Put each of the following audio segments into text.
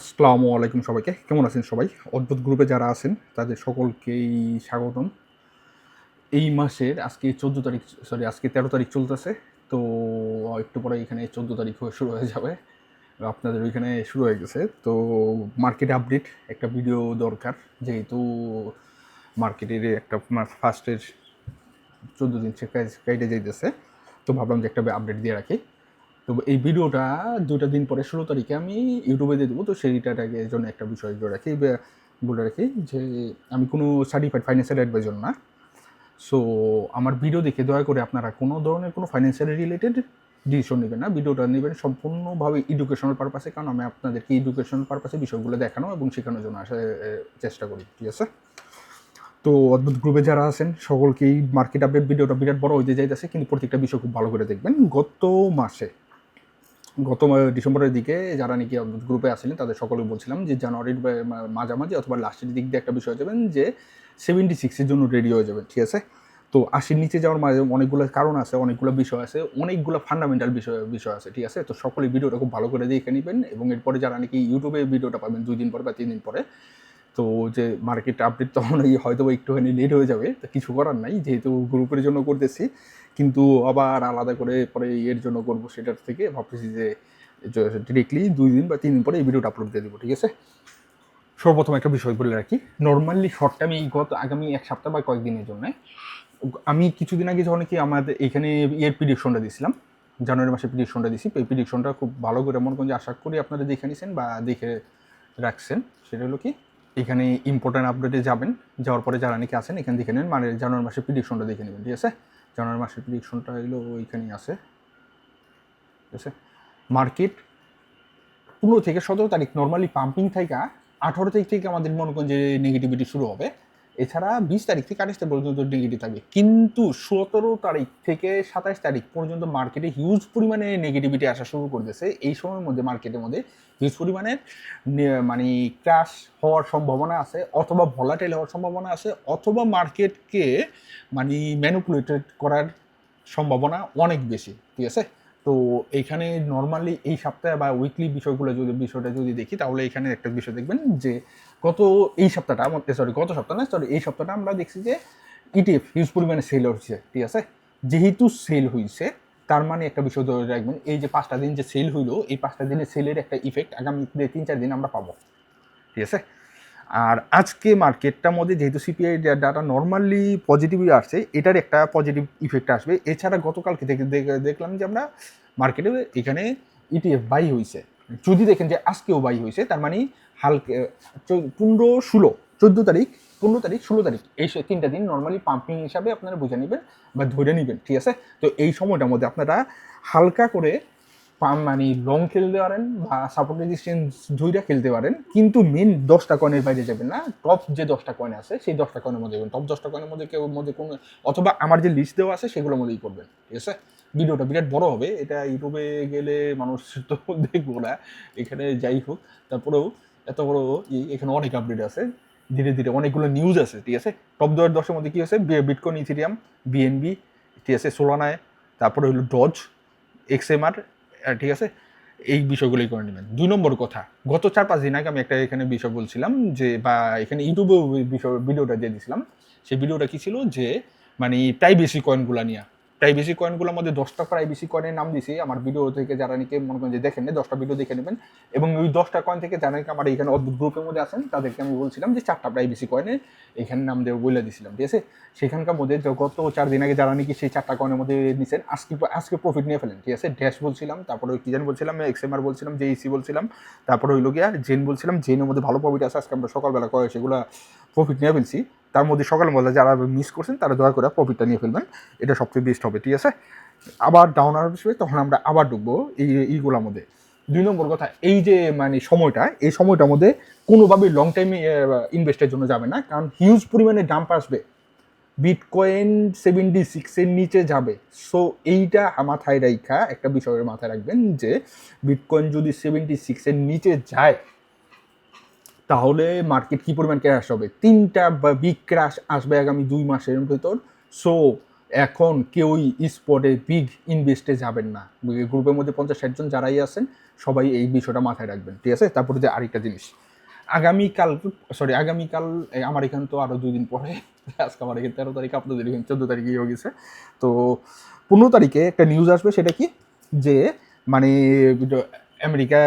আসসালামু আলাইকুম সবাইকে, কেমন আছেন সবাই? অদ্ভুত গ্রুপে যারা আছেন তাদের সকলকেই স্বাগতম। এই মাসের আজকে 14 তারিখ, সরি আজকে 13 তারিখ চলতেছে। তো একটু পরে এখানে 14 তারিখ শুরু হয়ে যাবে। আপনাদের ওইখানে শুরু হয়ে গেছে। তো মার্কেট আপডেট একটা ভিডিও দরকার, যেহেতু মার্কেটের একটা ফার্স্টের 14 দিন সে কাইটে যাইতেছে। তো ভাবলাম যে একটা আপডেট দিয়ে রাখি। তো এই ভিডিওটা 2টা দিন পরে 16 তারিখে আমি ইউটিউবে দিয়ে দেবো। তো সেইটাকে জন্য একটা বিষয় বলে রাখি যে আমি কোনো সার্টিফাইড ফাইন্যান্সিয়াল অ্যাডভাইজার না। সো আমার ভিডিও দেখে দয়া করে আপনারা কোনো ধরনের কোনো ফাইন্যান্সিয়াল রিলেটেড ডিসিশন নেবেন না। ভিডিওটা নেবেন সম্পূর্ণভাবে এডুকেশনাল পারপাসে, কারণ আমি আপনাদেরকে এডুকেশনাল পারপাসে বিষয়গুলো দেখানো এবং শেখানোর জন্য চেষ্টা করি, ঠিক আছে? তো অদ্ভুত গ্রুপে যারা আছেন সকলকেই মার্কেট আপডেট ভিডিওটা বিরাট বড় হইতে যাইতেছে, কিন্তু প্রত্যেকটা বিষয় খুব ভালো করে দেখবেন। ডিসেম্বরের দিকে যারা নাকি গ্রুপে আসছিলেন তাদের সকলে বলছিলাম যে জানুয়ারির মাঝামাঝি অথবা লাস্টের দিক দিয়ে একটা বিষয় হয়ে যাবেন যে 76-এর জন্য রেডি হয়ে যাবেন, ঠিক আছে? তো 80-র নিচে যাওয়ার মাঝে অনেকগুলো কারণ আছে, অনেকগুলো বিষয় আছে, অনেকগুলো ফান্ডামেন্টাল বিষয় আছে, ঠিক আছে? তো সকলে ভিডিওটা খুব ভালো করে দেখে নেবেন এবং এরপরে যারা নাকি ইউটিউবে ভিডিওটা পাবেন 2 দিন পরে বা 3 দিন পরে, তো যে মার্কেট আপডেট তখন হয়তো একটুখানি লেট হয়ে যাবে, তো কিছু করার নাই, যেহেতু গ্রুপের জন্য করতেছি। কিন্তু আবার আলাদা করে পরে এর জন্য করবো, সেটার থেকে ভাবতেছি যে ডিরেক্টলি 2 দিন বা 3 দিন পরে এই ভিডিওটা আপলোড দিয়ে দেবো, ঠিক আছে? সর্বপ্রথম একটা বিষয় বলে রাখি, নর্মালি শর্ট টাইম এই আগামী 1 সপ্তাহ বা কয়েকদিনের জন্য আমি কিছুদিন আগে যখন কি আমাদের এখানে প্রিডিকশনটা দিয়েছিলাম, জানুয়ারি মাসে প্রিডিকশনটা দিয়েছি। এই প্রিডিকশনটা খুব ভালো করে মনে করেন যে আশা করি আপনারা দেখে নিছেন বা দেখে রাখছেন। সেটা হলো কি, এখানে ইম্পর্টেন্ট আপডেটে যাবেন, যাওয়ার পরে যারা নাকি আছেন এখানে দেখে নেন, মানে জানুয়ারি মাসের প্রিডিকশনটা দেখে নেবেন, ঠিক আছে? জানুয়ারি মাসের প্রিডিকশনটা এলো ওইখানেই আছে, ঠিক আছে? মার্কেট 15 থেকে 17 তারিখ নর্মালি পাম্পিং থাকা, 18 তারিখ থেকে আমাদের মনে করেন যে নেগেটিভিটি শুরু হবে। এছাড়া 20 তারিখ থেকে 28 পর্যন্ত নেগেটিভ থাকবে, কিন্তু 17 তারিখ থেকে 27 তারিখ পর্যন্ত মার্কেটে হিউজ পরিমাণে নেগেটিভিটি আসা শুরু করতেছে। এই সময়ের মধ্যে মার্কেটের মধ্যে হিউজ পরিমাণের মানে ক্র্যাশ হওয়ার সম্ভাবনা আছে, অথবা ভলাটাইল হওয়ার সম্ভাবনা আছে, অথবা মার্কেটকে মানে ম্যানিপুলেটেড করার সম্ভাবনা অনেক বেশি, ঠিক আছে? তো এইখানে নর্মালি এই সপ্তাহে বা উইকলি বিষয়টা যদি দেখি, তাহলে এখানে একটা বিষয় দেখবেন যে গত সপ্তাহ না, সরি এই সপ্তাহটা আমরা দেখছি যে ইটিএফ হিউজ পরিমাণে সেল হচ্ছে, ঠিক আছে? যেহেতু সেল হয়েছে, তার মানে একটা বিষয় ধরে রাখবেন, এই যে 5টা দিন যে সেল হইলো, এই 5টা দিনের সেলের একটা ইফেক্ট আগামী 3-4 দিন আমরা পাবো, ঠিক আছে? আর আজকে মার্কেটটার মধ্যে যেহেতু সিপিআই ডাটা নর্মালি পজিটিভই আসছে, এটার একটা পজিটিভ ইফেক্ট আসবে। এছাড়া গতকালকে থেকে দেখলাম যে আমরা মার্কেটে এখানে ইটিএফ বাই হয়েছে। যদি দেখেন যে আজকেও বাই হয়েছে, তার মানে হালকা 15, 16, 14 তারিখ, 15 তারিখ, 16 তারিখ, এই 3টা দিন নর্মালি পাম্পিং হিসাবে আপনারা বুঝে নেবেন বা ধরে নেবেন, ঠিক আছে? তো এই সময়টার মধ্যে আপনারা হালকা করে মানে লং খেলতে পারেন বা সাপোর্ট রেজিস্ট্যান্স ধইরা খেলতে পারেন, কিন্তু মেন 10টা কয়েনের বাইরে যাবেন না। টপ যে 10টা কয়েন আছে সেই 10টা কয়েনের মধ্যে যাবেন। টপ 10টা কয়েনের মধ্যে কেউ মধ্যে কোনো, অথবা আমার যে লিস্ট দেওয়া আছে সেগুলোর মধ্যেই করবেন, ঠিক আছে? ভিডিওটা বিরাট বড় হবে, এটা ইউটিউবে গেলে মানুষ তো দেখবো না। এখানে যাই হোক, তারপরেও এত বড় এখানে অনেক আপডেট আছে, ধীরে ধীরে অনেকগুলো নিউজ আছে, ঠিক আছে? টপ 10-এর মধ্যে কি আছে, বিটকয়েন, ইথেরিয়াম, বিএনবি, ঠিক আছে, সোলানায়, তারপরে হলো ডজ, এক্সএমআর, ঠিক আছে? এই বিষয়গুলোই করে নেবেন। 2 নম্বর কথা, গত 4-5 দিন আগে আমি একটা এখানে বিষয় বলছিলাম যে, বা এখানে ইউটিউবেও বিষয় ভিডিওটা দিয়ে দিয়েছিলাম। সেই ভিডিওটা কি ছিল যে, মানে প্রাইভেসি কয়েনগুলো নিয়ে, প্রাইভেসি কয়েনগুলোর মধ্যে 10টা প্রাইভেসি কয়েনের নাম দিয়েছি। আমার ভিডিও থেকে যারা নাকি মনে করেন যে দেখেন না, 10টা ভিডিও দেখে নেবেন। এবং ওই 10টা কয়েন থেকে যারা নাকি আমার এখানে অদ্ভুত গ্রুপের মধ্যে আছেন, তাদেরকে আমি বলছিলাম যে 4টা প্রাইভেসি কয়েনে এখানে নাম দেবো বলে দিয়েছিলাম, ঠিক আছে? সেখানকার মধ্যে গত 4 দিন আগে যারা নাকি সেই 4টা কয়েনের মধ্যে নিচ্ছেন, আজকে প্রফিট নিয়ে ফেলেন, ঠিক আছে? ড্যাশ বলছিলাম, তারপরে কি জানি বলছিলাম, এক্সএমআর বলছিলাম, জেইসি বলছিলাম, তারপরে হইলো গিয়া জেন বলছিলাম। জেনের মধ্যে ভালো প্রফিট আছে, আজকে আমরা সকালবেলা করে সেগুলো প্রফিট নিয়ে ফেলছি। তার মধ্যে সকালের মধ্যে যারা মিস করছেন তারা দয়া করে প্রফিটটা নিয়ে ফেলবেন, এটা সবচেয়ে বেস্ট হবে, ঠিক আছে? আবার ডাউন আসবে, তখন আমরা আবার ঢুকবো এইগুলোর মধ্যে। 2 নম্বর কথা, এই যে মানে সময়টা, এই সময়টার মধ্যে কোনোভাবেই লং টাইম ইনভেস্টের জন্য যাবে না, কারণ হিউজ পরিমাণে ডাম্প আসবে। বিটকয়েন 76-এর নিচে যাবে। সো এইটা মাথায় রাখা একটা বিষয়ের মাথায় রাখবেন যে, বিটকয়েন যদি 76-এর নিচে যায়, তাহলে মার্কেট কি পরিমাণ ক্র্যাশ হবে। 3টা বিগ ক্র্যাশ আসবে আগামী 2 মাসের ভেতর। সো এখন কেউই স্পটে বিগ ইনভেস্টে যাবেন না। গ্রুপের মধ্যে 50-60 জন যারাই আছেন সবাই এই বিষয়টা মাথায় রাখবেন, ঠিক আছে? তারপরে যে আরেকটা জিনিস, আগামীকাল আমার এখানে তো আরও 2 দিন পরে, আজকে আমার এখানে 13 তারিখ, আপনাদের এখানে 14 তারিখে হয়ে গেছে। তো 15 তারিখে একটা নিউজ আসবে, সেটা কি যে মানে আমেরিকা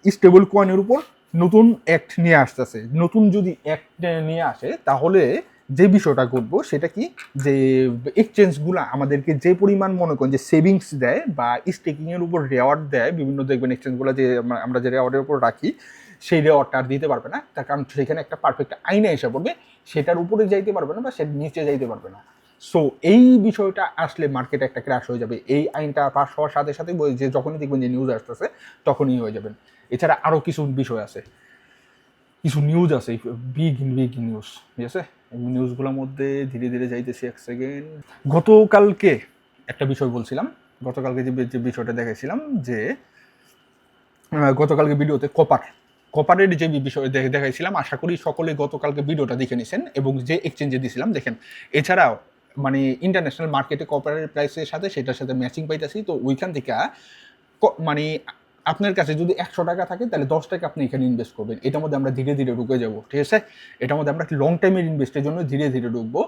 স্টেবল কয়েনের উপর নতুন অ্যাক্ট নিয়ে আসতেছে। নতুন যদি অ্যাক্ট নিয়ে আসে তাহলে যে বিষয়টা ঘটবো সেটা কি, যে এক্সচেঞ্জগুলো আমাদেরকে যে পরিমাণ মনে করেন যে সেভিংস দেয় বা স্টেকিংয়ের উপর রেওয়ার্ড দেয়, বিভিন্ন দেখবেন এক্সচেঞ্জগুলো যে আমরা যে রেওয়ার্ডের উপর রাখি সেই রেওয়ার্ডটা আর দিতে পারবে না, তার কারণ সেখানে একটা পারফেক্ট আইনে এসে পড়বে, সেটার উপরে যাইতে পারবে না বা সে নিচে যাইতে পারবে না। সো এই বিষয়টা আসলে মার্কেটে একটা ক্র্যাশ হয়ে যাবে। এই আইনটা পাস হওয়ার সাথে সাথে যে যখনই দেখবেন যে নিউজ আসতেছে তখনই হয়ে যাবেন। এছাড়া আরও কিছু বিষয় আছে, কিছু নিউজ আছে, বিগ বিগ নিউজ, ঠিক আছে? এই নিউজগুলোর মধ্যে ধীরে ধীরে যাইতেছি, এক সেকেন্ড। গতকালকে একটা বিষয় বলছিলাম, গতকালকে যে বিষয়টা দেখাইছিলাম যে গতকালকে ভিডিওতে কপারের যে বিষয় দেখাইছিলাম, আশা করি সকলে গতকালকে ভিডিওটা দেখে নিছেন এবং যে এক্সচেঞ্জে দিয়েছিলাম দেখেন। এছাড়াও মানে ইন্টারন্যাশনাল মার্কেটে কপারের প্রাইসের সাথে সেটার সাথে ম্যাচিং পাইতেছি, তো ওইখান থেকে মানে আপনার কাছে যদি 100 টাকা থাকে তাহলে 10 টাকা আপনি এখানে ইনভেস্ট করবেন। এটার মধ্যে আমরা ধীরে ধীরে ঢুকে যাব, ঠিক আছে? এটার মধ্যে আমরা লং টাইমের ইনভেস্টের জন্য ধীরে ধীরে ঢুকবো।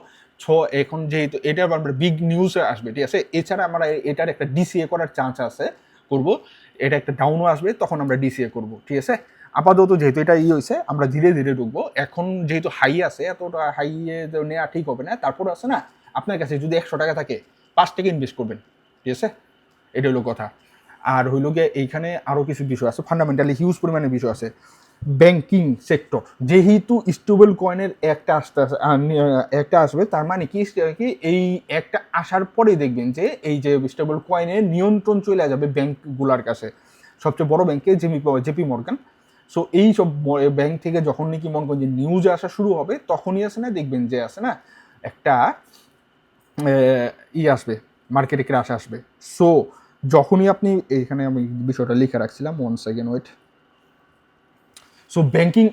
এখন যেহেতু এটা আমরা বিগ নিউজ আসবে, ঠিক আছে? এছাড়া আমরা এটার একটা ডিসিএ করার চান্স আছে, করব। এটা একটা ডাউনও আসবে, তখন আমরা ডিসিএ করব, ঠিক আছে? আপাতত যেহেতু এটা হয়েছে আমরা ধীরে ধীরে ঢুকবো। এখন যেহেতু হাই আছে, এতটা হাইয়ে নেওয়া ঠিক হবে না। তারপর আছে না, আপনার কাছে যদি 100 টাকা থাকে 5 টাকা ইনভেস্ট করবেন, ঠিক আছে? এটা হলো কথা। আর হইল গিয়ে এইখানে আরও কিছু বিষয় আছে, ফান্ডামেন্টালি হিউজ পরিমাণে বিষয় আছে। ব্যাংকিং সেক্টর যেহেতু স্টেবল কয়েনের একটা আসবে, তার মানে কি এই একটা আসার পরে দেখবেন যে এই যে স্টেবল কয়েনের নিয়ন্ত্রণ চলে যাবে ব্যাংকগুলোর কাছে, সবচেয়ে বড় ব্যাংকে জেপি মর্গান। সো এই সব ব্যাংক থেকে যখন নাকি মনে করেন যে নিউজ আসা শুরু হবে, তখনই আছে না দেখবেন যে আছে না একটা আসবে, মার্কেটে ক্র্যাশ আসবে। সো যখনই আপনি, এখানে আমি বিষয়টা লিখে রাখছিলাম, 1 সেকেন্ড ওয়েট। সো ব্যাংকিং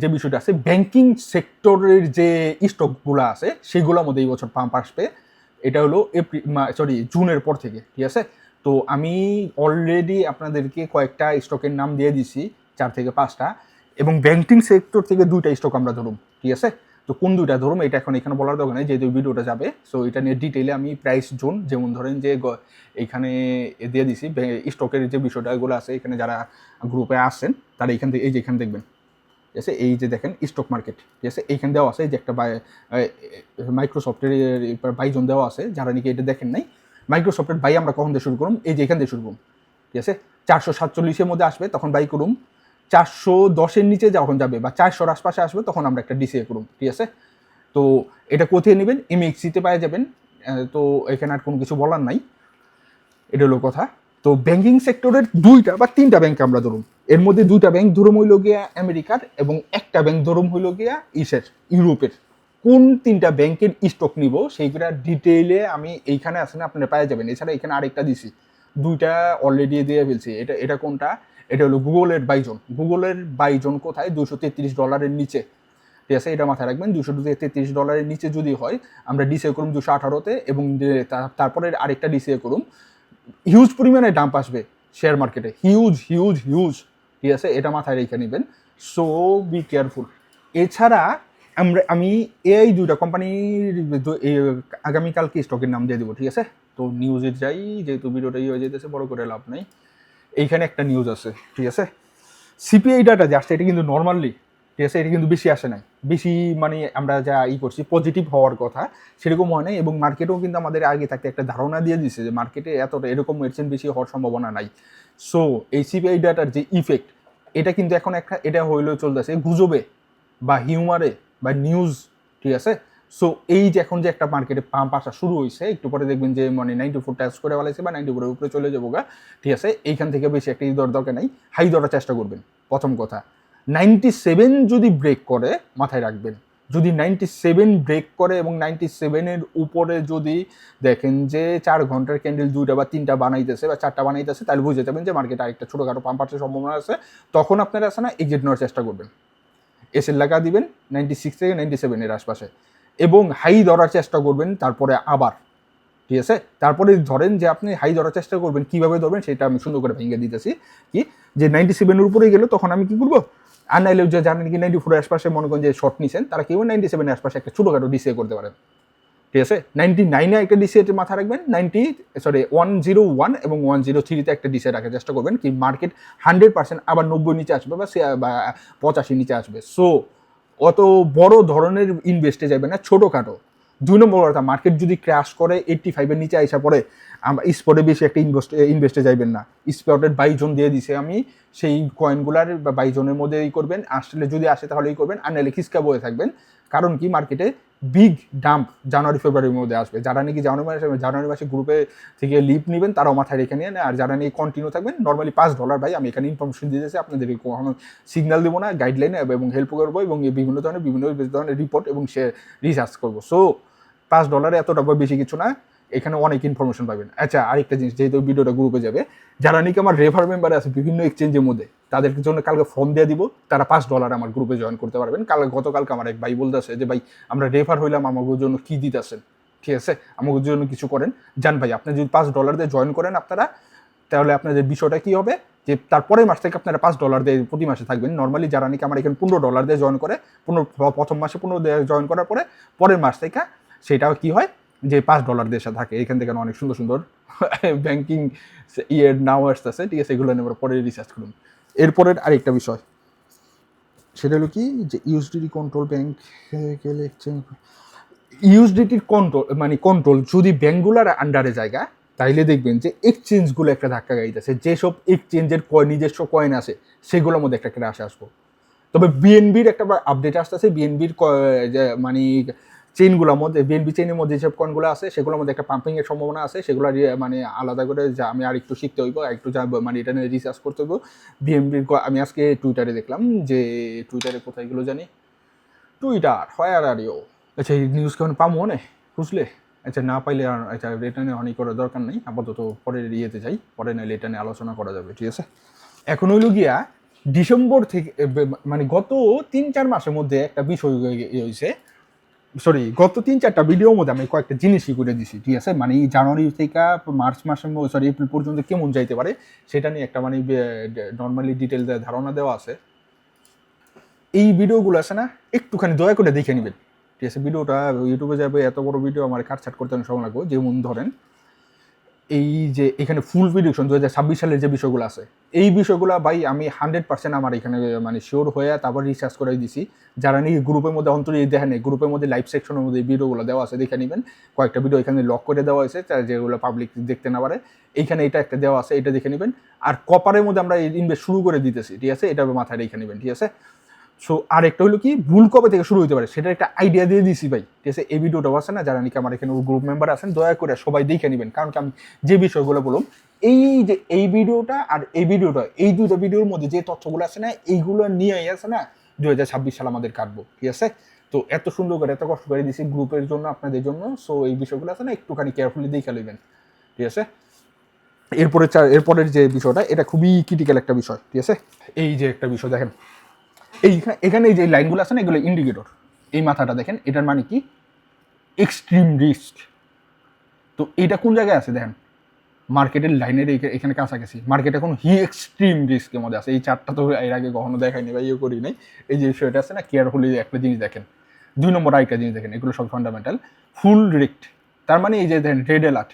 যে বিষয়টা আছে, ব্যাংকিং সেক্টরের যে স্টকগুলো আছে সেগুলোর মধ্যে এই বছর পাম্প আসবে। এটা হলো জুনের পর থেকে, ঠিক আছে? তো আমি অলরেডি আপনাদেরকে কয়েকটা স্টকের নাম দিয়ে দিছি, 4 থেকে 5টা, এবং ব্যাংকিং সেক্টর থেকে 2টা স্টক আমরা ধরুন, ঠিক আছে? তো কোন 2টা ধরুন এটা এখন এখানে বলার দরকার নেই, যেহেতু ভিডিওটা যাবে। সো এটা নিয়ে ডিটেইলে আমি প্রাইস জোন, যেমন ধরেন যে এইখানে দিয়ে দিছি স্টকের যে বিষয়টাগুলো আছে, এখানে যারা গ্রুপে আসেন তারা এইখান থেকে, এই যে এখানে দেখবেন, ঠিক আছে? এই যে দেখেন স্টক মার্কেট, ঠিক আছে? এইখানে দেওয়া আছে যে একটা মাইক্রোসফটের বাইজন দেওয়া আছে, যারা নাকি এটা দেখেন নাই। মাইক্রোসফটের বাই আমরা কখন দিয়ে শুরু করুম, এই যে এখান থেকে শুরু করুম, ঠিক আছে? 447-এর মধ্যে আসবে তখন বাই করুম, 410-এর নিচে যখন যাবে বা 400-র আশপাশে আসবে তখন আমরা একটা ডিসিএ করুম, ঠিক আছে? তো এটা কোথায় নেবেন, এমএক্সিতে পাওয়া যাবেন। তো এখানে আর কোনো কিছু বলার নাই, এটা হলো কথা। তো ব্যাংকিং সেক্টরের 2টা বা 3টা ব্যাংক আমরা ধরুন, এর মধ্যে 2টা ব্যাংক ধরুম হইল গিয়া আমেরিকার এবং একটা ব্যাংক ধরুম হইল গিয়া ইউরোপের। কোন 3টা ব্যাংকের স্টক নিব সেইগুলা ডিটেইলে আমি এইখানে আছে না আপনারা পাওয়া যাবেন। এছাড়া এখানে আরেকটা দিছি, 2টা অলরেডি দিয়ে ফেলছি। এটা কোনটা, এটা হলো গুগলের বাইজন কোথায়, $233 নিচে, ঠিক আছে? এটা মাথায় রাখবেন, $233 নিচে যদি হয় আমরা ডিসিএ করুম 218-তে, এবং তারপরে আরেকটা ডিসিএ করুম। হিউজ পরিমাণে ডাম্প আসবে শেয়ার মার্কেটে, হিউজ হিউজ হিউজ, ঠিক আছে? এটা মাথায় রেখে নেবেন। So be careful. এছাড়া আমি এই 2টা কোম্পানির আগামীকালকে স্টকের নাম দিয়ে দেবো, ঠিক আছে? তো নিউজে যাই, যেহেতু ভিডিওটা হয়ে যেতেছে, বড় করে লাভ নেই। এইখানে একটা নিউজ আছে, ঠিক আছে? সিপিআই ডাটা যে আসছে এটা কিন্তু নর্মালি, ঠিক আছে, এটা কিন্তু বেশি আসে নাই, বেশি মানে আমরা যা করছি পজিটিভ হওয়ার কথা সেরকম হয় নাই, এবং মার্কেটেও কিন্তু আমাদের আগে থাকতে একটা ধারণা দিয়ে দিচ্ছে যে মার্কেটে এতটা এরকম এর বেশি হওয়ার সম্ভাবনা নাই। সো এই সিপিআই ডাটার যে ইফেক্ট, এটা কিন্তু এখন এটা হইলেও চলতেছে গুজবে বা হিউমারে বা নিউজ, ঠিক আছে? সো এই যে এখন যে একটা মার্কেটে পাম্প আসা শুরু হয়েছে, একটু পরে দেখবেন যে মানে 94 টাচ করে ফেলাইছে বা 94-এর উপরে চলে যাবো গা, ঠিক আছে? এইখান থেকে বেশি একটা দরকার নাই, হাই ধরার চেষ্টা করবেন। প্রথম কথা, 97 যদি ব্রেক করে মাথায় রাখবেন, যদি 97 ব্রেক করে এবং 97-এর উপরে যদি দেখেন যে 4 ঘন্টার ক্যান্ডেল 2টা বা 3টা বানাইতেছে বা 4টা বানাইতেছে, তাহলে বুঝে যাবেন যে মার্কেট আরেকটা ছোটোখাটো পাম্প আসার সম্ভাবনা আছে। তখন আপনারা আছে না এক্সিট নেওয়ার চেষ্টা করবেন, এসের লাগা দিবেন 96 থেকে 97-এর আশপাশে, এবং হাই ধরার চেষ্টা করবেন। তারপরে আবার ঠিক আছে। তারপরে ধরেন যে আপনি হাই ধরার চেষ্টা করবেন, কীভাবে ধরবেন সেটা আমি সুন্দর করে ভেঙে দিতেছি। কি যে 97-এর উপরে গেলে তখন আমি কি করবো, আর নাইলে যে জানেন কি 94-এর আশপাশে মনে করেন যে শর্ট নিছেন, তারা কেউ 97-এর আশপাশে একটা ছোটোখাটো ডিসিএ করতে পারেন। ঠিক আছে, 99-এ একটা ডিসিএ মাথা রাখবেন, 101 এবং 103-তে একটা ডিসিএ রাখার চেষ্টা করবেন, কি মার্কেট 100% আবার 90 নিচে আসবে বা 85 নিচে আসবে। সো অত বড় ধরনের ইনভেস্টে যাবে না, ছোটোখাটো। 2 নম্বর কথা, মার্কেট যদি ক্র্যাশ করে 85-এর নিচে আইসা পড়ে, স্পটে বেশি একটা ইনভেস্টে যাইবেন না। স্পটের 22 জন দিয়ে দিছে আমি, সেই কয়েনগুলার বা 22 জনের মধ্যে করবেন, আসলে যদি আসে তাহলেই করবেন, আর নাহলে খিসকা বয়ে থাকবেন। কারণ কি মার্কেটে বিগ ডাম্প জানুয়ারি ফেব্রুয়ারির মধ্যে আসবে। যারা নাকি জানুয়ারি মাসে গ্রুপে থেকে লিভ নেবেন তারাও মাথায় রেখে নিন, আর যারা নিয়ে কন্টিনিউ থাকবেন নর্মালি $5 ভাই আমি এখানে ইনফরমেশন দিতেছি, আপনাদের কখনো সিগন্যাল দেবো না, গাইডলাইন এবং হেল্প করবো, এবং বিভিন্ন ধরনের রিপোর্ট এবং সে রিসার্চ করবো। সো $5 এতটা বেশি কিছু না, এখানে অনেক ইনফরমেশন পাবেন। আচ্ছা, আরেকটা জিনিস, যেহেতু ভিডিওটা গ্রুপে যাবে, যারা নাকি আমার রেফার মেম্বার আছে বিভিন্ন এক্সচেঞ্জের মধ্যে, তাদের জন্য কালকে ফর্ম দিয়ে দিব, তারা $5 আমার গ্রুপে জয়েন করতে পারবেন। গতকালকে আমার এক ভাই বলতেছে যে ভাই আমরা রেফার হইলাম, আমাদের জন্য কী দিতেছেন, ঠিক আছে, আমাদের জন্য কিছু করেন। জান ভাই, আপনি যদি $5 দিয়ে জয়েন করেন আপনারা, তাহলে আপনাদের বিষয়টা কী হবে যে তারপরের মাস থেকে আপনারা $5 দিয়ে প্রতি মাসে থাকবেন। নর্মালি যারা নাকি আমার এখানে $15 দিয়ে জয়েন করে, প্রথম মাসে 15 দিয়ে জয়েন করার পরে পরের মাস থেকে সেটাও কি হয় যে $5 দেশে থাকে। এখান থেকে অনেক সুন্দর সুন্দর ব্যাংকিং নাও আসতেছে, ঠিক আছে, এগুলো নিয়ে আমরা পরে রিসার্চ করুন। এরপরের আরেকটা বিষয় সেটা হলো কি যে ইউএসডিটি কন্ট্রোল ব্যাংক এক্সচেঞ্জ, ইউএসডিটির কন্ট্রোল যদি ব্যাংকগুলার আন্ডারে জায়গা, তাইলে দেখবেন যে এক্সচেঞ্জগুলো একটা ধাক্কা গাইতেছে। যেসব এক্সচেঞ্জের নিজস্ব কয়েন আছে সেগুলোর মধ্যে একটা ক্র্যাশ আসবো। তবে বিএনবির একটা আপডেট আসতেছে, বিএনবির মানে চেইনগুলোর মধ্যে, বিএনবি চেইনের মধ্যে যেসব কয়েনগুলো আছে সেগুলোর মধ্যে একটা পাম্পিংয়ের সম্ভাবনা আছে। সেগুলো মানে আলাদা করে যা আমি আর একটু শিখতে হইব, একটু মানে এটা নিয়ে রিসার্চ করতে হইব। বিএনবির আমি আজকে টুইটারে দেখলাম যে, টুইটারে কোথায় গেলো জানি, টুইটার হোয়ার আর ইউ। আচ্ছা, এই নিউজ কেমন পাবো মনে বুঝলে? আচ্ছা, না পাইলে আচ্ছা এটা নিয়ে অনেক করার দরকার নেই, আপাতত পরের ইয়েতে যাই, পরে নাইলে এটা নিয়ে আলোচনা করা যাবে, ঠিক আছে। এখন হইল গিয়া ডিসেম্বর থেকে মানে গত 3-4 মাসের মধ্যে একটা বিষয় হয়েছে, গত 3-4টা ভিডিওর মধ্যে আমি কয়েকটা জিনিসই করে দিছি, ঠিক আছে। মানে জানুয়ারি থেকে মার্চ মাসের এপ্রিল পর্যন্ত কেমন যাইতে পারে সেটা নিয়ে একটা মানে নর্মালি ডিটেল ধারণা দেওয়া আছে। এই ভিডিওগুলো আছে না, একটুখানি দয়া করে দেখে নেবেন, ঠিক আছে। ভিডিওটা ইউটিউবে যাবে, এত বড় ভিডিও আমার কাটছাট করতে সময় লাগবে। যেমন ধরেন এই যে এখানে ফুল প্রেডিকশন 2026 সালের যে বিষয়গুলো আছে, এই বিষয়গুলো ভাই আমি 100% আমার এখানে মানে শিওর হয়ে তারপর রিসার্চ করে দিছি। যারা নাকি গ্রুপের মধ্যে অন্তত দেখেন, গ্রুপের মধ্যে লাইভ সেকশনের মধ্যে এই ভিডিওগুলো দেওয়া আছে, দেখে নেবেন। কয়েকটা ভিডিও এখানে লক করে দেওয়া হয়েছে যেগুলো পাবলিক দেখতে না পারে। এইখানে এটা একটা দেওয়া আছে, এটা দেখে নেবেন। আর কপারের মধ্যে আমরা ইনভেস্ট শুরু করে দিতেছি, ঠিক আছে, এটা মাথায় রেখে নেবেন, ঠিক আছে। সো আর একটা হলো কি, ভুল কবে থেকে শুরু হতে পারে সেটা একটা আইডিয়া দিয়ে দিছি ভাই, ঠিক আছে। এই ভিডিওটাও আছে না, যারা নাকি আমার এখানে গ্রুপ মেম্বার আছেন দয়া করে সবাই দেখে নেবেন। কারণ কি আমি যে বিষয়গুলো বললাম, এই যে এই ভিডিওটা আর এই ভিডিওটা, এই দুটো ভিডিওর মধ্যে যে তথ্যগুলো আছে না, এইগুলো নিয়ে আছে না 2026 সাল আমাদের কাটবো, ঠিক আছে। তো এত সুন্দর করে এত কষ্ট করে দিছি গ্রুপের জন্য, আপনাদের জন্য। সো এই বিষয়গুলো আছে না, একটুখানি কেয়ারফুলি দেখে নেবেন, ঠিক আছে। এরপরের যে বিষয়টা, এটা খুবই ক্রিটিক্যাল একটা বিষয়, ঠিক আছে। এই যে একটা বিষয় দেখেন, এখানে এই যে লাইনগুলো আছে না, এগুলো ইন্ডিকেটর। এই মাথাটা দেখেন, এটার মানে কি এক্সট্রিম রিস্ক। তো এটা কোন জায়গায় আছে দেখেন, মার্কেটের লাইনের এখানে কাছাকাছি। মার্কেট এখন এক্সট্রিম রিস্কের মধ্যে আছে। এই চারটা তো এর আগে কখনো দেখায়নি বা ইয়ে করি নাই। এই যে বিষয়টা আছে না, কেয়ারফুলি একটা জিনিস দেখেন। 2 নম্বর আরেকটা জিনিস দেখেন, এগুলো সব ফান্ডামেন্টাল। ফুল রিস্ক তার মানে এই যে দেখেন রেড অ্যালার্ট,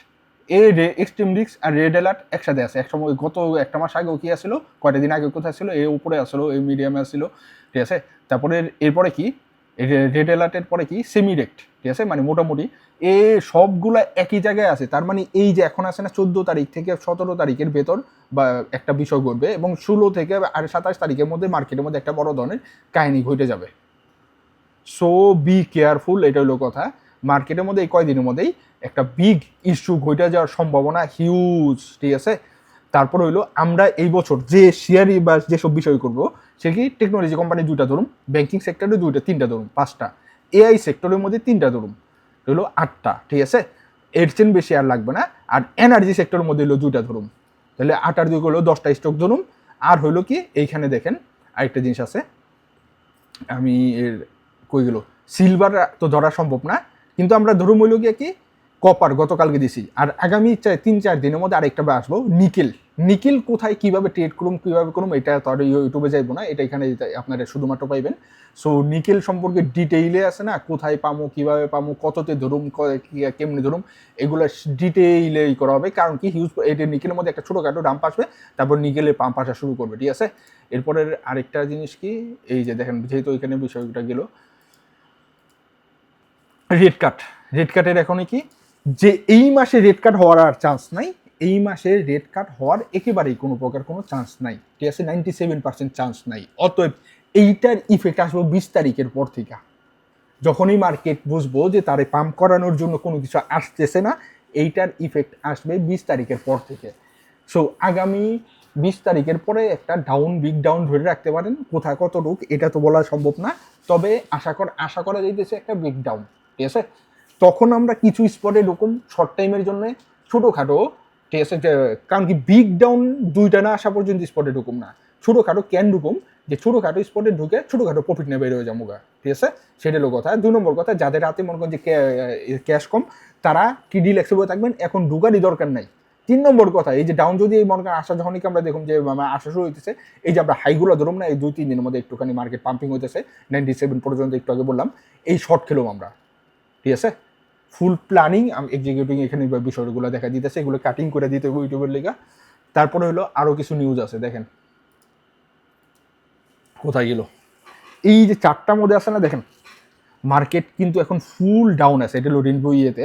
এই এক্সট্রিম রিস্ক আর রেড অ্যালার্ট একসাথে আছে। একসময় গত একটা মাস আগেও কি আসলো, কয়টা দিন আগে কোথায় ছিল, এই উপরে আসলো, এই মিডিয়ামে আসলো, ঠিক আছে। তারপরে এরপরে কি, রেড অ্যালার্টের পরে কি সেমি রেক্ট, ঠিক আছে, মানে মোটামুটি এ সবগুলা একই জায়গায় আছে। তার মানে এই যে এখন আছে না 14 তারিখ থেকে 17 তারিখের ভেতর বা একটা বিষয় ঘটবে, এবং 16 থেকে আর 27 তারিখের মধ্যে মার্কেটের মধ্যে একটা বড় ধরনের কাহিনী ঘটে যাবে। সো বি কেয়ারফুল, এটা হলো কথা। মার্কেটের মধ্যে এই কয়দিনের মধ্যেই একটা বিগ ইস্যু ঘটে যাওয়ার সম্ভাবনা হিউজ, ঠিক আছে। তারপর হইলো আমরা এই বছর যে শেয়ারই বা যেসব বিষয় করবো, সে কি টেকনোলজি কোম্পানি 2টা ধরুন, ব্যাংকিং সেক্টরে 2টা 3টা ধরুন, 5টা, এআই সেক্টরের মধ্যে 3টা ধরুন, হলো 8টা, ঠিক আছে। এর চেয়ে বেশি আর লাগবে না। আর এনার্জি সেক্টরের মধ্যে হলো 2টা ধরুন, তাহলে 8 আর 2 হলো 10টা স্টক ধরুন। আর হইলো কি এইখানে দেখেন আরেকটা জিনিস আছে, আমি এর কই গেল, সিলভার তো ধরা সম্ভব না, কিন্তু আমরা ধরুন হইল গিয়ে কি কপার গতকালকে দিছি, আর আগামী 3-4 দিনের মধ্যে আরেকটা আসবো নিকেল। নিকেল কোথায় কিভাবে ট্রেড করুম কিভাবে করুম এটা তো আর ইউটিউবে যাইবো না, এটা এখানে আপনারা শুধুমাত্র পাইবেন। সো নিকেল সম্পর্কে ডিটেইলে আছে না, কোথায় পামো কিভাবে পামো কততে ধরুম কেমনি ধরুম, এগুলো ডিটেইলে করা হবে। কারণ কি হিউজ এটা নিকেলের মধ্যে একটা ছোটোখাটো ডাম্প আসবে, তারপর নিকেলের পাম্প আসা শুরু করবে, ঠিক আছে। এরপরের আরেকটা জিনিস কি, এই যে দেখেন যেহেতু এখানে বিষয়টা গেল রেড কাট। রেড কাটের এখনই কি যে এই মাসে রেড কাট হওয়ার আর চান্স নাই, এই মাসে রেড কাট হওয়ার একেবারেই কোনো প্রকার কোনো চান্স নাই, ঠিক আছে, 97% চান্স নাই। অতএব এইটার ইফেক্ট আসবে 20 তারিখের পর থেকে। যখনই মার্কেট বুঝবো যে তারে পাম্প করানোর জন্য কোনো কিছু আসতেছে না, এইটার ইফেক্ট আসবে 20 তারিখের পর থেকে। সো আগামী 20 তারিখের পরে একটা বিগ ডাউন ধরে রাখতে পারেন। কোথায় কত রূপ এটা তো বলা সম্ভব না, তবে আশা করা যাইতেছে একটা বিগ ডাউন, ঠিক আছে। তখন আমরা কিছু স্পটে ঢুকুম শর্ট টাইমের জন্য ছোটোখাটো, ঠিক আছে। কারণ কি বিগ ডাউন দুইটা না আসা পর্যন্ত স্পটে ঢুকুম না, ছোটোখাটো ক্যান ঢুকুম, যে ছোটোখাটো স্পটে ঢুকে ছোটোখাটো প্রফিট নিয়ে বের হয়ে যাবো, ঠিক আছে। সেটা হলো কথা। 2 নম্বর কথা, যাদের হাতে মনে করেন যে ক্যাশ কম, তারা কি রিল্যাক্সে বয়ে থাকবেন, এখন ঢুকারই দরকার নাই। 3 নম্বর কথা, এই যে ডাউন যদি এই মনে করেন আসা যখনই আমরা দেখুন যে আসা শুরু হইতেছে, এই যে আমরা হাইগুলো ধরুন না, এই 2-3 দিনের মধ্যে একটুখানি মার্কেট পাম্পিং হইতেছে 97 পর্যন্ত, একটু আগে বললাম এই শর্ট খেলাম আমরা, ঠিক আছে। ফুল প্ল্যানিং এক্সিকিউটিং এখানে বিষয়গুলো দেখা দিতেছে, এগুলো কাটিং করে দিতে হবে ইউটিউবের লেগা। তারপরে হলো আরও কিছু নিউজ আছে, দেখেন কোথায় গেল, এই যে 4টার মধ্যে আছে না, দেখেন মার্কেট কিন্তু এখন ফুল ডাউন আছে, এটা হলো রেনবো ইয়েতে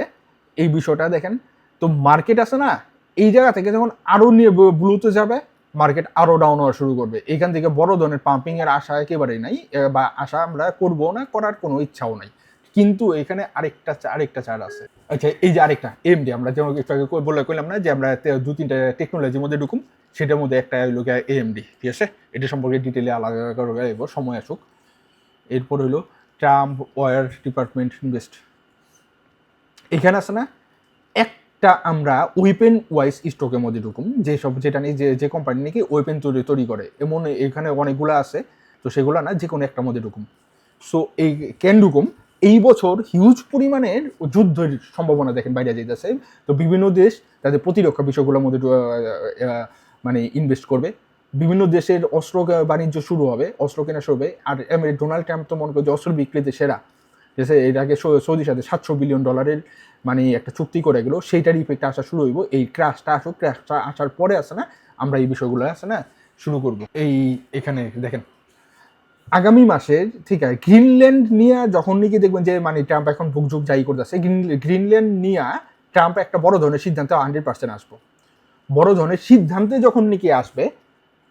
এই বিষয়টা দেখেন। তো মার্কেট আছে না, এই জায়গা থেকে যখন আরও নিয়ে ব্লুতে যাবে, মার্কেট আরও ডাউন হওয়া শুরু করবে। এখান থেকে বড় ধরনের পাম্পিংয়ের আশা একেবারেই নাই, বা আশা আমরা করবো না, করার কোনো ইচ্ছাও নাই। কিন্তু এখানে আরেকটা চার্ট আছে। আচ্ছা, এই যে আরেকটা এমডি, আমরা যেমন একটু আগে কইলাম না যে আমরা 2-3টা টেকনোলজির মধ্যে ঢুকুম, সেটার মধ্যে একটা হলো এএমডি, ঠিক আছে। এটা সম্পর্কে ডিটেলে আলাদা করে সময় আসুক। এরপর হলো ট্রাম্প ওয়ার ডিপার্টমেন্ট ইনভেস্ট, এখানে আছে না একটা আমরা ওয়েপেন ওয়াইজ স্টকের মধ্যে ঢুকুম, যেটা নিয়ে যে কোম্পানি নাকি ওয়েপেন তৈরি করে, এমন এখানে অনেকগুলো আছে, তো সেগুলো না যে কোনো একটার মধ্যে ঢুকুম। সো এই কেন ঢুকুম, এই বছর হিউজ পরিমাণের যুদ্ধের সম্ভাবনা দেখেন বাইরে যেতেছে। তো বিভিন্ন দেশ তাদের প্রতিরক্ষা বিষয়গুলোর মধ্যে মানে ইনভেস্ট করবে, বিভিন্ন দেশের অস্ত্র বাণিজ্য শুরু হবে, অস্ত্র কেনা শুরু হবে। আর ডোনাল্ড ট্রাম্প তো মনে করে যে অস্ত্র বিক্রিতে সেরা, ঠিক আছে। এর আগে সৌদির সাথে $700 বিলিয়ন মানে একটা চুক্তি করে গেলো, সেইটার ইফেক্ট আসা শুরু হইব। এই ক্র্যাশটা আসুক, ক্র্যাশটা আসার পরে আছে না আমরা এই বিষয়গুলো আছে না শুরু করব। এই এখানে দেখেন আগামী মাসে, ঠিক আছে, গ্রিনল্যান্ড নিয়ে যখন নাকি দেখবেন যে মানে ট্রাম্প এখন বুকঝুক যাই করতেছে, গ্রিনল্যান্ড নিয়ে ট্রাম্প একটা বড় ধরনের সিদ্ধান্ত 100% আসবো। বড় ধরনের সিদ্ধান্তে যখন নাকি আসবে,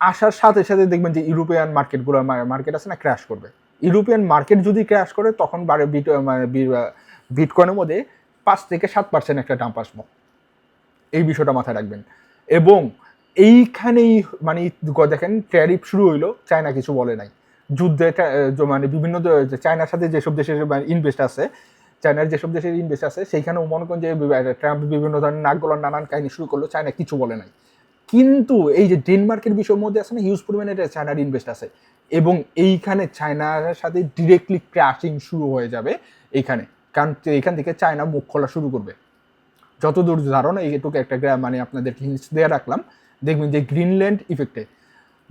আসার সাথে সাথে দেখবেন যে ইউরোপিয়ান মার্কেট আছে না ক্র্যাশ করবে। ইউরোপিয়ান মার্কেট যদি ক্র্যাশ করে, তখন বিটকয়েনের মধ্যে 5-7% একটা ডাম্প আসবো, এই বিষয়টা মাথায় রাখবেন। এবং এইখানেই মানে দেখেন ট্যারিফ শুরু হইলো, চায়না কিছু বলে নাই, যুদ্ধে মানে বিভিন্ন চায়নার সাথে যেসব দেশের ইনভেস্ট আছে, চায়নার যেসব দেশের ইনভেস্ট আছে, সেইখানেও মনে করেন যে ট্রাম্প বিভিন্ন ধরনের নাক গলার নানান কাহিনী শুরু করলো, চায়না কিছু বলে নাই। কিন্তু এই যে ডেনমার্কের বিষয়ের মধ্যে আছে না হিউজ পরিমাণে চায়নার ইনভেস্ট আছে, এবং এইখানে চায়নার সাথে ডিরেক্টলি ক্র্যাশিং শুরু হয়ে যাবে এইখানে। কারণ এখান থেকে চায়না মুখ খোলা শুরু করবে, যতদূর ধারণা। এইটুকু একটা মানে আপনাদেরকে হিন্টস দেওয়া রাখলাম। দেখবেন যে গ্রিনল্যান্ড ইফেক্টে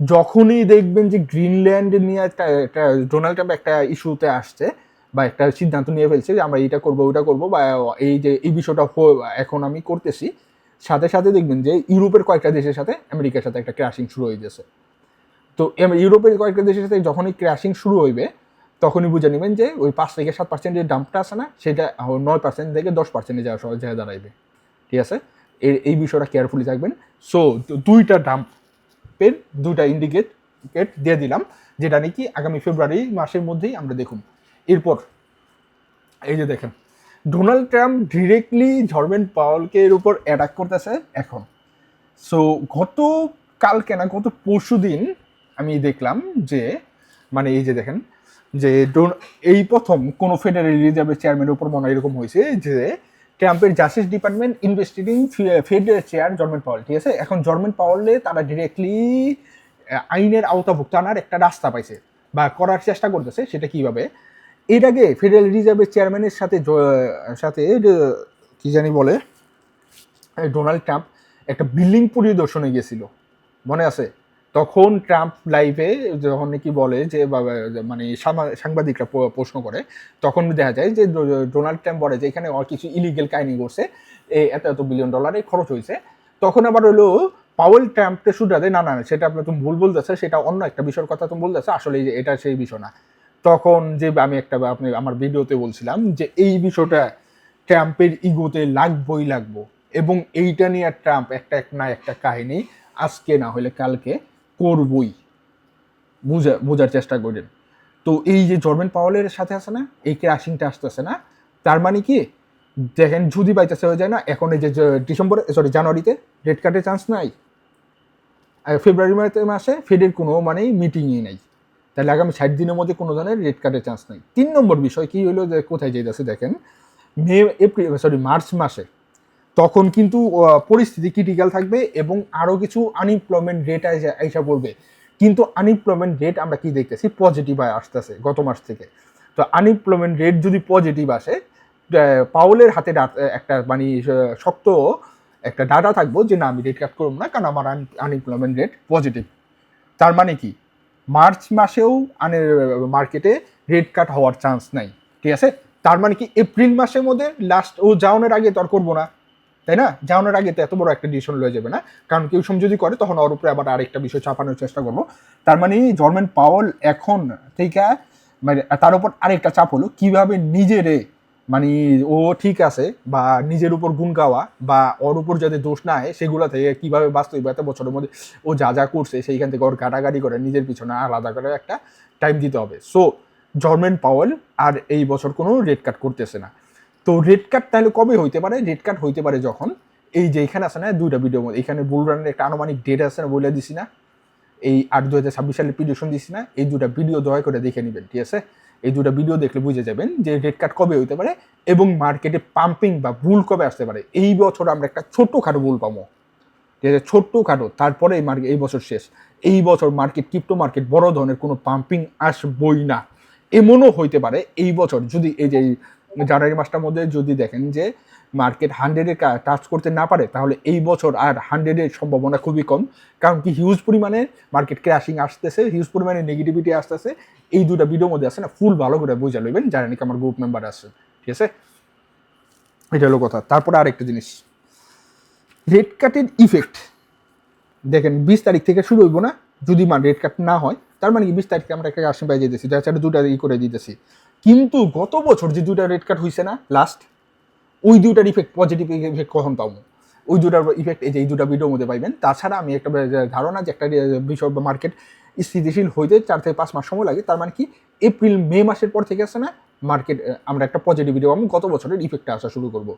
যখনই দেখবেন যে গ্রিনল্যান্ড নিয়ে একটা ডোনাল্ড ট্রাম্প একটা ইস্যুতে আসছে, বা একটা সিদ্ধান্ত নিয়ে ফেলছে যে আমরা এইটা করবো ওইটা করবো, বা এই যে এই বিষয়টা এখন আমি করতেছি, সাথে সাথে দেখবেন যে ইউরোপের কয়েকটা দেশের সাথে আমেরিকার সাথে একটা ক্র্যাশিং শুরু হয়ে গেছে। তো ইউরোপের কয়েকটা দেশের সাথে যখনই ক্র্যাশিং শুরু হইবে, তখনই বুঝে নেবেন যে ওই 5-7% যে ডাম্পটা আছে না, সেটা 9% থেকে 10% যাওয়া দাঁড়াইবে, ঠিক আছে। এই বিষয়টা কেয়ারফুলি থাকবেন। সো 2টা ডাম্পের 2টা ইন্ডিকেট দিয়ে দিলাম, যেটা নাকি আগামী ফেব্রুয়ারি মাসের মধ্যেই আমরা দেখুন। এরপর এই যে দেখেন ডোনাল্ড ট্রাম্প ডিরেক্টলি জার্মান পাওয়েলকে এর উপর অ্যাটাক করতেছে এখন। সো গত পরশু দিন আমি দেখলাম যে মানে এই যে দেখেন যে এই প্রথম কোনো ফেডারেল রিজার্ভের চেয়ারম্যানের উপর মনে এরকম হয়েছে যে ট্রাম্পের justice department investigating Fed chair Jerome Powell, ঠিক আছে। এখন জার্মান পাওয়েলে তারা ডিরেক্টলি আইনের আওতাভুক্ত আনার একটা রাস্তা পাইছে বা করার চেষ্টা করতেছে। সেটা কিভাবে, এর আগে ফেডারেল রিজার্ভের চেয়ারম্যানের সাথে কি জানি বলে, ডোনাল্ড ট্রাম্প একটা বিল্ডিং পরিদর্শনে গেছিল, মনে আছে? তখন ট্রাম্প লাইভে যখন নাকি বলে যে মানে সাংবাদিকরা প্রশ্ন করে, তখন দেখা যায় যে ডোনাল্ড ট্রাম্প বলে যে এখানে কিছু ইলিগেল কাহিনী করছে, এত এত বিলিয়ন ডলারে খরচ হয়েছে। তখন আবার হলো পাওয়েল ট্রাম্পকে শুধরাতে না না সেটা আপনি তুমি ভুল বলতেছে, সেটা অন্য একটা বিষয়ের কথা তুমি বলতেছে, আসলে এটা সেই বিষয় না। তখন যে আমি আপনি আমার ভিডিওতে বলছিলাম যে এই বিষয়টা ট্রাম্পের ইগোতে লাগবো, এবং এইটা নিয়ে ট্রাম্প একটা কাহিনী আজকে না হলে কালকে করবই, বোঝার চেষ্টা করেন। তো এই যে জর্মেন পাওয়েলের সাথে আছে না, এই ক্রাশিংটা আসতেছে না, তার মানে কি দেখেন যদি বাইচান্স হয়ে যায় না, এখন এই যে জানুয়ারিতে রেড কার্ডের চান্স নাই, ফেব্রুয়ারি মাসে ফেডের কোনো মানে মিটিংই নাই, তাহলে আগামী 60 দিনের মধ্যে কোনো ধরনের রেড কার্ডের চান্স নাই। 3 নম্বর বিষয় কি হলো, যে কোথায় যাইতেছে দেখেন, মার্চ মাসে তখন কিন্তু পরিস্থিতি ক্রিটিক্যাল থাকবে এবং আরও কিছু আনএমপ্লয়মেন্ট রেট আইসা পড়বে। কিন্তু আনএমপ্লয়মেন্ট রেট আমরা কি দেখতেছি, পজিটিভ আসতেছে গত মাস থেকে। তো আনএমপ্লয়মেন্ট রেট যদি পজিটিভ আসে, পাওলের হাতে একটা মানে শক্ত একটা ডাটা থাকবো যে না আমি রেট কাট করবো না, কারণ আমার আনএমপ্লয়মেন্ট রেট পজিটিভ। তার মানে কি মার্চ মাসেও মার্কেটে রেট কাট হওয়ার চান্স নাই, ঠিক আছে? তার মানে কি এপ্রিল মাসের মধ্যে লাস্ট ও যাওয়ানোর আগে তো আর করবো না, তাই না? যাওয়ানোর আগে তো এত বড় একটা ডিসিশন লয়ে যাবে না, কারণ কেউ সময় যদি করে তখন ওর উপরে আবার আরেকটা বিষয় চাপানোর চেষ্টা করবো। তার মানে জর্মেন পাওয়েল এখন থেকে মানে তার উপর আরেকটা চাপ হলো কিভাবে নিজেরে মানে ও ঠিক আছে বা নিজের উপর গুণ গাওয়া বা ওর উপর যাতে দোষ না হয় সেগুলো থেকে কিভাবে বাস্তব এত বছরের মধ্যে ও যা যা করছে সেইখান থেকে ওর গাড়াগাড়ি করে নিজের পিছনে আলাদা করে একটা টাইম দিতে হবে। সো জর্মেন পাওয়েল আর এই বছর কোনো রেড কাট করতেছে না। তো রেড কাট তাহলে কবে হইতে পারে? রেড কাট হইতে পারে যখন এই যে এখানে আছে না দুইটা ভিডিও মধ্যে, এখানে বুল রানের একটা আনুমানিক ডেট আছে না, বলে দিছি না, এই 8/2026 সালে প্রিডিকশন দিছি না, এই দুটা ভিডিও দয়া করে দেখে নেবেন, ঠিক আছে? এই দুটা ভিডিও দেখলে বুঝে যাবেন যে রেড কাট কবে হইতে পারে এবং মার্কেটে পাম্পিং বা বুল কবে আসতে পারে। এই বছর আমরা একটা ছোট্টখাটো বুল পাবো, ঠিক আছে? ছোট্টখাটো, তারপরে এই বছর শেষ। এই বছর মার্কেট, ক্রিপ্টো মার্কেট বড় ধরনের কোনো পাম্পিং আসবই না। এমনও হইতে পারে এই বছর যদি এই যে জানুয়ারি মাসটার মধ্যে যদি দেখেন যে মার্কেট 100-এ টাচ করতে না পারে, তাহলে এই বছর আর 100-এর সম্ভাবনা খুবই কম, কারণ কি হিউজ পরিমাণে মার্কেট ক্র্যাশিং আসতেছে, হিউজ পরিমাণে নেগেটিভিটি আসতেছে। এই দুটা ভিডিওর মধ্যে আছে না, ফুল ভালো করে বুঝে লইবেন যারা নাকি আমার গ্রুপ মেম্বার আছে, ঠিক আছে? এটা হলো কথা। তারপরে আরেকটা জিনিস, রেড কাটের ইফেক্ট দেখেন 20 তারিখ থেকে শুরু হইব না, যদি রেড কাট না হয় তার মানে কি 20 তারিখে আমরা একটা আসন পাই যেতেছি, যার সাথে দুটা করে দিতেছি। কিন্তু গত বছর যে দুটা রেড কাট হয়েছে না লাস্ট, ওই দুটার ইফেক্ট, পজিটিভ ইফেক্ট কখন পাবো? ওই দুটার ইফেক্ট এই যে এই দুটা ভিডিওর মধ্যে পাইবেন। তাছাড়া আমি একটা ধারণা যে একটা বিষয় মার্কেট স্থিতিশীল হইতে 4 থেকে 5 মাস সময় লাগে, তার মানে কি এপ্রিল মে মাসের পর থেকে আছে না মার্কেট আমরা একটা পজিটিভিটি পাবো, গত বছরের ইফেক্টটা আসা শুরু করব।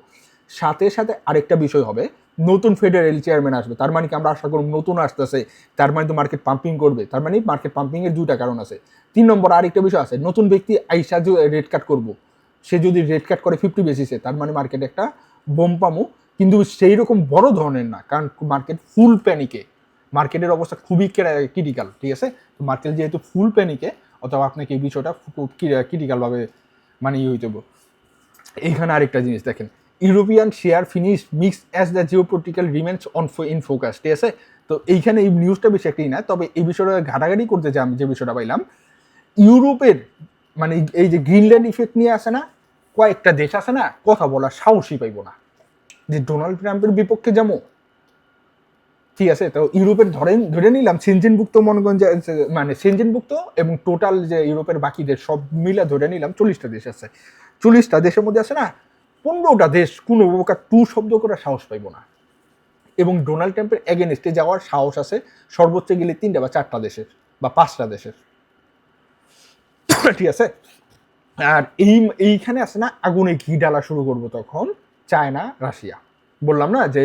সাথে সাথে আরেকটা বিষয় হবে, নতুন ফেডারেল চেয়ারম্যান আসবে, তার মানে কি আমরা আশা করব নতুন আসতেছে, তার মানে তো মার্কেট পাম্পিং করবে, তার মানে মার্কেট পাম্পিং এর দুইটা কারণ আছে। 3 নম্বর আরেকটা বিষয় আছে, নতুন ব্যক্তি আইসা রেড কাট করবো, সে যদি রেড কাট করে 50 বেসিসে, তার মানে মার্কেট একটা বোম পামো, কিন্তু সেই রকম বড় ধরনের না, কারণ মার্কেট ফুল প্যানিকে, মার্কেটের অবস্থা খুবই ক্রিটিক্যাল, ঠিক আছে? তো মার্কেট যেহেতু ফুল প্যানিকে, অথবা আপনাকে এই বিষয়টা ক্রিটিক্যালভাবে মানে হইতে হবে। এইখানে আরেকটা জিনিস দেখেন, European share finish mix as the geopolitical remains on in focus, ঠিক আছে? তো এইখানে এই নিউজটা বেশি একটি না, তবে এই বিষয়টা ঘাটাঘাটি করতে যে আমি যে বিষয়টা পাইলাম, ইউরোপের মানে এই যে গ্রিনল্যান্ড ইফেক্ট নিয়ে আসে না, কয়েকটা দেশ আছে না কথা বলার সাহসই পাইব না যে ডোনাল্ড ট্রাম্পের বিপক্ষে যাবো, ঠিক আছে? তো ইউরোপের ধরে নিলাম সেনজেনভুক্ত মনগঞ্জ, মানে সেনজেনভুক্ত এবং টোটাল যে ইউরোপের বাকি দেশ সব মিলে ধরে নিলাম 40টা দেশ আছে, 40টা দেশের মধ্যে আছে না 15টা দেশ কোনো প্রকার টু শব্দ করার সাহস পাইব না, এবং ডোনাল্ড ট্রাম্পের এগেনস্টে যাওয়ার সাহস আছে সর্বোচ্চ গেলে 3টা বা 4টা দেশের বা 5টা দেশের, ঠিক আছে? আর এইখানে আছে না আগুনে ঘি ডালা শুরু করবো তখন চায়না রাশিয়া। বললাম না যে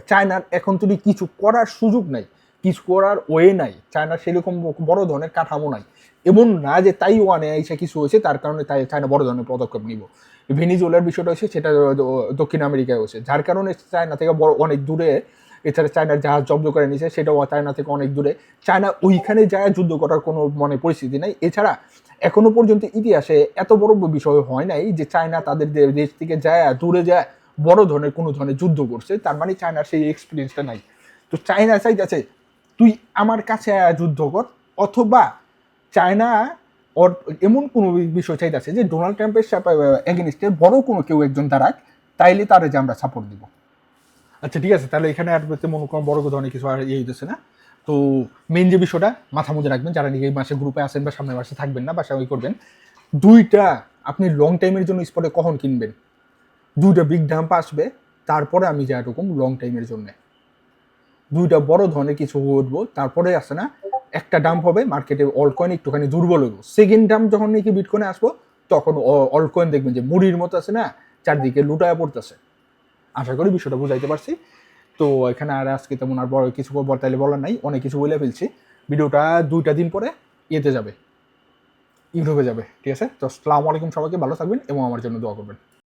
চায়নার এখন তুমি কিছু করার সুযোগ নাই, কিছু করার ওয়ে নাই, চায়নার সেরকম বড় ধরনের কাঠামো নাই। এমন না যে তাইওয়ানে এসে কিছু হয়েছে তার কারণে চায়না বড় ধরনের পদক্ষেপ নিব। ভেনিজুয়েলার বিষয়টা হয়েছে সেটা দক্ষিণ আমেরিকায় হয়েছে, যার কারণে চায়না থেকে বড় অনেক দূরে এছাড়া চায়নার জাহাজ জব্দ করে নিয়েছে, সেটাও চায়না থেকে অনেক দূরে। চায়না ওইখানে যায় যুদ্ধ করার কোনো মানে পরিস্থিতি নাই। এছাড়া এখনো পর্যন্ত ইতিহাসে এত বড় বিষয় হয় নাই যে চায়না তাদের দেশ থেকে যায় দূরে যায় বড় ধরনের কোনো ধরনের যুদ্ধ করছে, তার মানে চায়নার সেই এক্সপিরিয়েন্সটা নাই। তো চায়না চাইতেছে তুই আমার কাছে যুদ্ধ কর, অথবা চায়না ওর এমন কোনো বিষয় চাইতেছে যে ডোনাল্ড ট্রাম্পের এগেনিস্টে বড় কোনো কেউ একজন দাঁড়াক, তাইলে তারা যে আমরা সাপোর্ট দিব। আচ্ছা ঠিক আছে, তাহলে এখানে আর মনে করেন বড় ধরনের কিছু আর ইয়ে হইতেছে না। তো মেন যে বিষয়টা মাথা মধ্যে রাখবেন, যারা নাকি এই মাসে গ্রুপে আসেন বা সামনের মাসে থাকবেন না, বাসা ওই করবেন, দুইটা আপনি লং টাইমের জন্য স্পটে কখন কিনবেন, দুইটা বিগ ডাম্প আসবে, তারপরে আমি যা এরকম লং টাইমের জন্য দুইটা বড় ধরনের কিছু উঠবো, তারপরে আসে না একটা ডাম্প হবে, মার্কেটে অল কয়েন একটুখানি দুর্বল হইব, সেকেন্ড ডাম্প যখন নাকি বিটকয়েনে আসবো তখন অল কয়েন দেখবেন যে মুড়ির মতো আছে না, চারদিকে লুটায় পড়তেছে। আশা করি বিষয়টা বুঝাইতে পারছি। তো এখানে আর আজকে তেমন আর বড় কিছু তাইলে বলার নাই, অনেক কিছু বলে ফেলছি। ভিডিওটা 2টা দিন পরে ইয়েতে যাবে, ইউটিউবে যাবে, ঠিক আছে? তো আসসালামু আলাইকুম, সবাইকে ভালো থাকবেন এবং আমার জন্য দোয়া করবেন।